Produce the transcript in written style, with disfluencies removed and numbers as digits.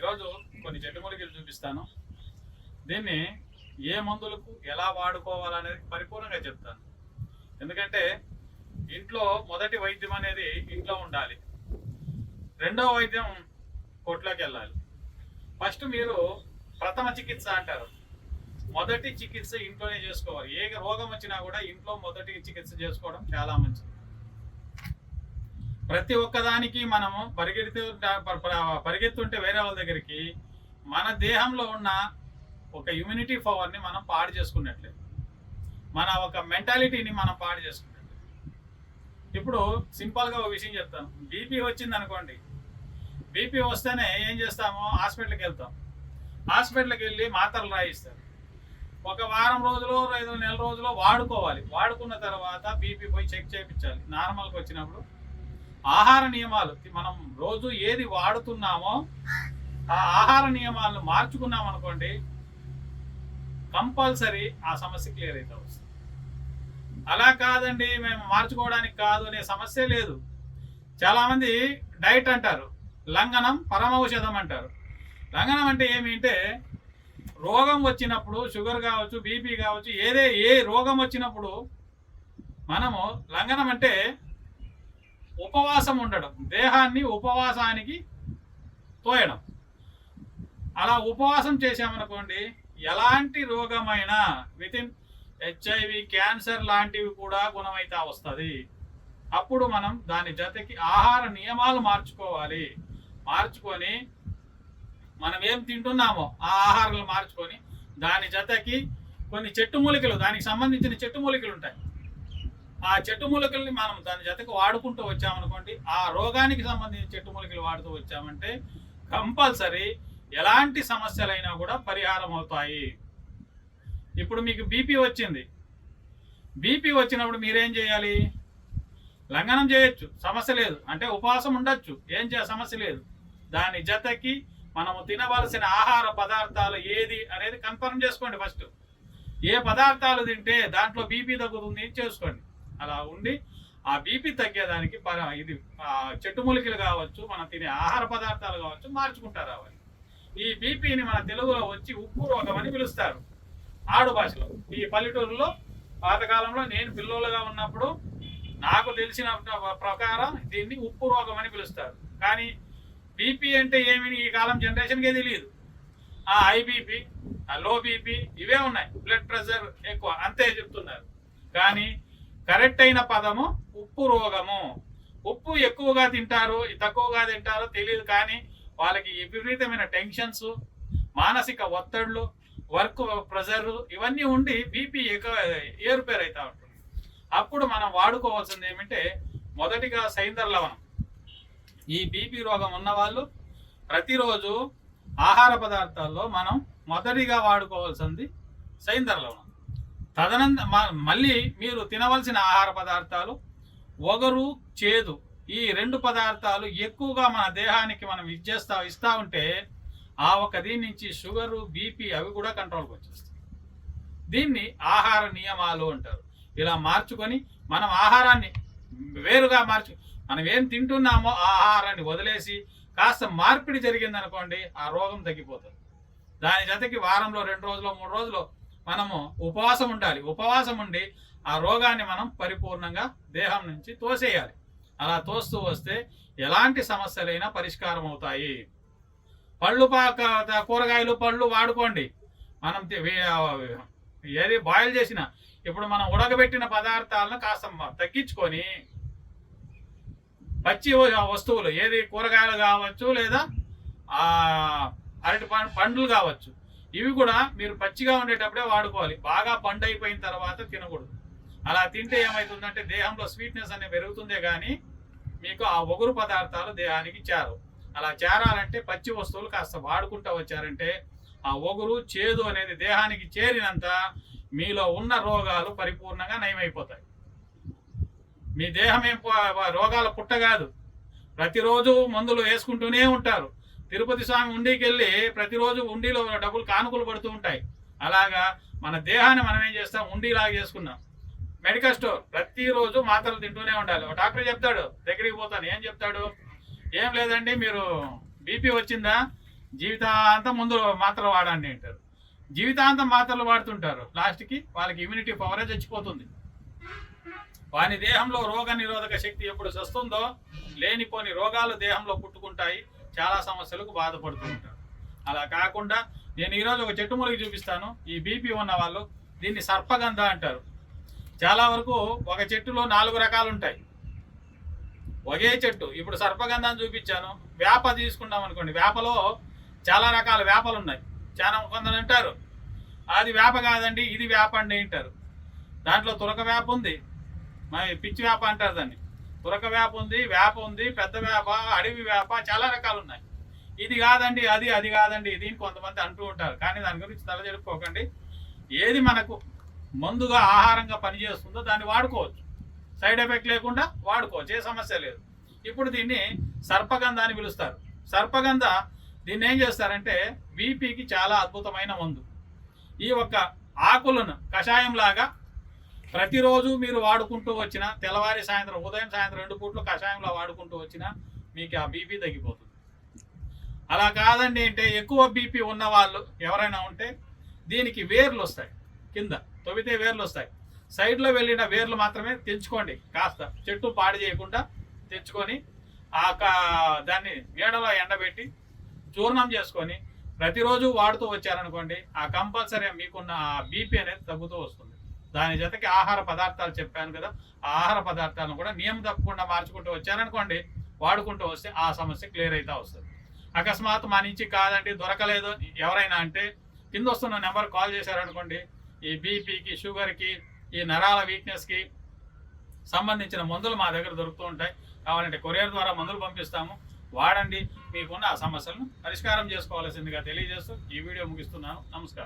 ఈరోజు కొన్ని చెట్టు మూలికలు చూపిస్తాను. దీన్ని ఏ మందులకు ఎలా వాడుకోవాలనేది పరిపూర్ణంగా చెప్తాను. ఎందుకంటే ఇంట్లో మొదటి వైద్యం అనేది ఇంట్లో ఉండాలి, రెండవ వైద్యం కోట్లోకి వెళ్ళాలి. ఫస్ట్ మీరు ప్రథమ చికిత్స అంటారు, మొదటి చికిత్స ఇంట్లోనే చేసుకోవాలి. ఏ రోగం వచ్చినా కూడా ఇంట్లో మొదటి చికిత్స చేసుకోవడం చాలా మంచిది. ప్రతి ఒక్కదానికి మనము పరిగెత్తుంటే వేరే వాళ్ళ దగ్గరికి మన దేహంలో ఉన్న ఒక ఇమ్యూనిటీ పవర్ని మనం పాడు చేసుకున్నట్లే, మన ఒక మెంటాలిటీని మనం పాడు చేసుకున్నట్లే. ఇప్పుడు సింపుల్గా ఒక విషయం చెప్తాను. బీపీ వచ్చింది అనుకోండి, బీపీ వస్తేనే ఏం చేస్తాము, హాస్పిటల్కి వెళ్తాం. హాస్పిటల్కి వెళ్ళి మాత్రలు రాయిస్తారు. ఒక వారం రోజులు 5 నెల రోజులు వాడుకోవాలి. వాడుకున్న తర్వాత బీపీ పోయి చెక్ చేయించాలి. నార్మల్కి వచ్చినప్పుడు ఆహార నియమాలు, మనం రోజు ఏది వాడుతున్నామో ఆ ఆహార నియమాలను మార్చుకున్నాం అనుకోండి, కంపల్సరీ ఆ సమస్య క్లియర్ అయితే వస్తుంది. అలా కాదండి మేము మార్చుకోవడానికి కాదు అనే సమస్య లేదు. చాలామంది డైట్ అంటారు, లంఘనం పరమౌషధం అంటారు. లంఘనం అంటే ఏమి అంటే, రోగం వచ్చినప్పుడు షుగర్ కావచ్చు, బీపీ కావచ్చు, ఏ రోగం వచ్చినప్పుడు మనము లంఘనం అంటే ఉపవాసం ఉండడం, దేహాన్ని ఉపవాసానికి తోయడం. అలా ఉపవాసం చేసామనుకోండి, ఎలాంటి రోగమైనా వితిన్ హెచ్ఐవి, క్యాన్సర్ లాంటివి కూడా గుణమైతే వస్తుంది. అప్పుడు మనం దాని జతకి ఆహార నియమాలు మార్చుకోవాలి. మార్చుకొని మనం ఏం తింటున్నామో ఆ ఆహారాలు మార్చుకొని దాని జతకి కొన్ని చెట్టు మూలికలు, దానికి సంబంధించిన చెట్టు మూలికలు ఉంటాయి. ఆ చెట్టు మూలికల్ని మనం దాని జతకు వాడుకుంటూ వచ్చామనుకోండి, ఆ రోగానికి సంబంధించిన చెట్టు మూలికలు వాడుతూ వచ్చామంటే కంపల్సరీ ఎలాంటి సమస్యలైనా కూడా పరిహారం అవుతాయి. ఇప్పుడు మీకు బీపీ వచ్చింది, బీపీ వచ్చినప్పుడు మీరేం చేయాలి? లంఘనం చేయొచ్చు, సమస్య లేదు. అంటే ఉపవాసం ఉండొచ్చు, సమస్య లేదు. దాని జతకి మనము తినవలసిన ఆహార పదార్థాలు ఏది అనేది కన్ఫర్మ్ చేసుకోండి. ఫస్ట్ ఏ పదార్థాలు తింటే దాంట్లో బీపీ తగ్గుతుంది చేసుకోండి. అలా ఉండి ఆ బీపీ తగ్గేదానికి ఇది చెట్టు మూలికలు కావచ్చు, మనం తినే ఆహార పదార్థాలు కావచ్చు, మార్చుకుంటా రావాలి. ఈ బీపీని మన తెలుగులో వచ్చి ఉప్పు రోగం అని పిలుస్తారు, ఆడు భాషలో. ఈ పల్లెటూరులో పాతకాలంలో నేను పిల్లోలుగా ఉన్నప్పుడు నాకు తెలిసిన ప్రకారం దీన్ని ఉప్పు రోగం అని పిలుస్తారు. కానీ బీపీ అంటే ఏమని ఈ కాలం జనరేషన్కే తెలియదు. హై బీపీ, లో బీపీ ఇవే ఉన్నాయి, బ్లడ్ ప్రెషర్ ఎక్కువ, అంతే చెప్తున్నారు. కానీ కరెక్ట్ అయిన పదము ఉప్పు రోగము. ఉప్పు ఎక్కువగా తింటారు, తక్కువగా తింటారో తెలియదు, కానీ వాళ్ళకి విపరీతమైన టెన్షన్స్, మానసిక ఒత్తిళ్లు, వర్క్ ప్రెషర్ ఇవన్నీ ఉండి బీపీ ఏరుపేరు అవుతూ ఉంటుంది. అప్పుడు మనం వాడుకోవాల్సింది ఏమంటే, మొదటిగా సైంధవ లవణం. ఈ బీపీ రోగం ఉన్న వాళ్ళు ప్రతిరోజు ఆహార పదార్థాల్లో మనం మొదటిగా వాడుకోవాల్సింది సైంధవ లవణం. మళ్ళీ మీరు తినవలసిన ఆహార పదార్థాలు ఒగరు, చేదు, ఈ 2 పదార్థాలు ఎక్కువగా మన దేహానికి మనం ఇస్తా ఉంటే ఆ దీని నుంచి షుగరు, బీపీ అవి కూడా కంట్రోల్కి వచ్చేస్తాయి. దీన్ని ఆహార నియమాలు అంటారు. ఇలా మార్చుకొని మనం ఆహారాన్ని వేరుగా మనం ఏం తింటున్నామో ఆ ఆహారాన్ని వదిలేసి కాస్త మార్పిడి జరిగిందనుకోండి, ఆ రోగం తగ్గిపోతుంది. దాని జతకి వారంలో 2 రోజులు 3 రోజులు మనము ఉపవాసం ఉండాలి. ఉపవాసం ఉండి ఆ రోగాన్ని మనం పరిపూర్ణంగా దేహం నుంచి తోసేయాలి. అలా తోస్తూ వస్తే ఎలాంటి సమస్యలైనా పరిష్కారం అవుతాయి. కూరగాయలు, పళ్ళు వాడుకోండి. మనం ఏది బాయిల్ చేసిన, ఇప్పుడు మనం ఉడకబెట్టిన పదార్థాలను కాస్త తగ్గించుకొని పచ్చి వస్తువులు, ఏది కూరగాయలు కావచ్చు లేదా అరటి పండ్లు కావచ్చు, ఇవి కూడా మీరు పచ్చిగా ఉండేటప్పుడే వాడుకోవాలి. బాగా పండు అయిపోయిన తర్వాత తినకూడదు. అలా తింటే ఏమవుతుందంటే దేహంలో స్వీట్నెస్ అనేది పెరుగుతుందే కానీ మీకు ఆ ఒగురు పదార్థాలు దేహానికి చేరవు. అలా చేరాలంటే పచ్చి వస్తువులు కాస్త వాడుకుంటూ వచ్చారంటే ఆ ఒగురు, చేదు అనేది దేహానికి చేరినంత మీలో ఉన్న రోగాలు పరిపూర్ణంగా నయమైపోతాయి. మీ దేహం ఏం రోగాల పుట్ట కాదు. ప్రతిరోజు మందులు వేసుకుంటూనే ఉంటారు. తిరుపతి స్వామి ఉండికి వెళ్ళి ప్రతిరోజు ఉండిలో డబ్బులు కానుకలు పడుతూ ఉంటాయి. అలాగా మన దేహాన్ని మనం ఏం చేస్తాం, ఉండిలాగా చేసుకున్నాం. మెడికల్ స్టోర్, ప్రతిరోజు మాత్రలు తింటూనే ఉండాలి. ఒక డాక్టర్ చెప్తాడు, దగ్గరికి పోతాను, ఏం చెప్తాడు, ఏం లేదండి మీరు బీపీ వచ్చిందా, జీవితాంతం ముందు మాత్రలు వాడండి అంటారు. జీవితాంతం మాత్రలు వాడుతుంటారు, లాస్ట్కి వాళ్ళకి ఇమ్యూనిటీ పవరే చచ్చిపోతుంది. వాని దేహంలో రోగ నిరోధక శక్తి ఎప్పుడు వస్తుందో లేనిపోని రోగాలు దేహంలో పుట్టుకుంటాయి, చాలా సమస్యలకు బాధపడుతూ ఉంటారు. అలా కాకుండా నేను ఈరోజు ఒక చెట్టు మూలికి చూపిస్తాను. ఈ బీపీ ఉన్న వాళ్ళు దీన్ని సర్పగంధ అంటారు. చాలా వరకు ఒక చెట్టులో 4 రకాలు ఉంటాయి, ఒకే చెట్టు. ఇప్పుడు సర్పగంధాన్ని చూపించాను. వేప తీసుకున్నాం అనుకోండి, వేపలో చాలా రకాల వేపలు ఉన్నాయి. చాలా కొందరు అంటారు అది వేప కాదండి ఇది వేప అండి అంటారు. దాంట్లో తురక వేప ఉంది, పిచ్చి వేప అంటారు దాన్ని. తురక వేప ఉంది, వేప ఉంది, పెద్ద వేప, అడవి వేప, చాలా రకాలు ఉన్నాయి. ఇది కాదండి అది కాదండి ఇది కొంతమంది అంటూ ఉంటారు. కానీ దాని గురించి తలజెడుపుకోకండి. ఏది మనకు మందుగా ఆహారంగా పనిచేస్తుందో దాన్ని వాడుకోవచ్చు, సైడ్ ఎఫెక్ట్ లేకుండా వాడుకోవచ్చు, ఏ సమస్య లేదు. ఇప్పుడు దీన్ని సర్పగంధ అని పిలుస్తారు. సర్పగంధ దీన్ని ఏం చేస్తారంటే బీపీకి చాలా అద్భుతమైన మందు. ఈ ఒక్క ఆకులను కషాయంలాగా ప్రతిరోజు మీరు వాడుకుంటూ వచ్చిన, తెల్లవారి సాయంత్రం, ఉదయం సాయంత్రం 2 పూట్లు కషాయంలో వాడుకుంటూ వచ్చినా మీకు ఆ బీపీ తగ్గిపోతుంది. అలా కాదండి అంటే ఎక్కువ బీపీ ఉన్న వాళ్ళు ఎవరైనా ఉంటే దీనికి వేర్లు వస్తాయి, కింద తవ్వితే వేర్లు వస్తాయి. సైడ్లో వెళ్ళిన వేర్లు మాత్రమే తెంచుకోండి, కాస్త చెట్టు పాడు చేయకుండా తెచ్చుకొని దాన్ని నీడలో ఎండబెట్టి చూర్ణం చేసుకొని ప్రతిరోజు వాడుతూ వచ్చారనుకోండి, ఆ కంపల్సరీ మీకున్న ఆ బీపీ అనేది తగ్గుతూ వస్తుంది. దాని జతకి ఆహార పదార్థాలు చెప్పాను కదా, ఆ ఆహార పదార్థాలను కూడా నియమం తప్పకుండా మార్చుకుంటూ వచ్చారనుకోండి, వాడుకుంటూ వస్తే ఆ సమస్య క్లియర్ అవుతా వస్తుంది. అకస్మాత్ మా నుంచి కాదండి దొరకలేదు ఎవరైనా అంటే కింద వస్తున్న నెంబర్ కాల్ చేశారనుకోండి, ఈ బీపీకి, షుగర్కి, ఈ నరాల వీక్నెస్కి సంబంధించిన మందులు మా దగ్గర దొరుకుతూ ఉంటాయి. కావాలంటే కొరియర్ ద్వారా మందులు పంపిస్తాము, వాడండి. మీకున్న ఆ సమస్యలను పరిష్కారం చేసుకోవాల్సిందిగా తెలియజేస్తూ ఈ వీడియో ముగిస్తున్నాను. నమస్కారం.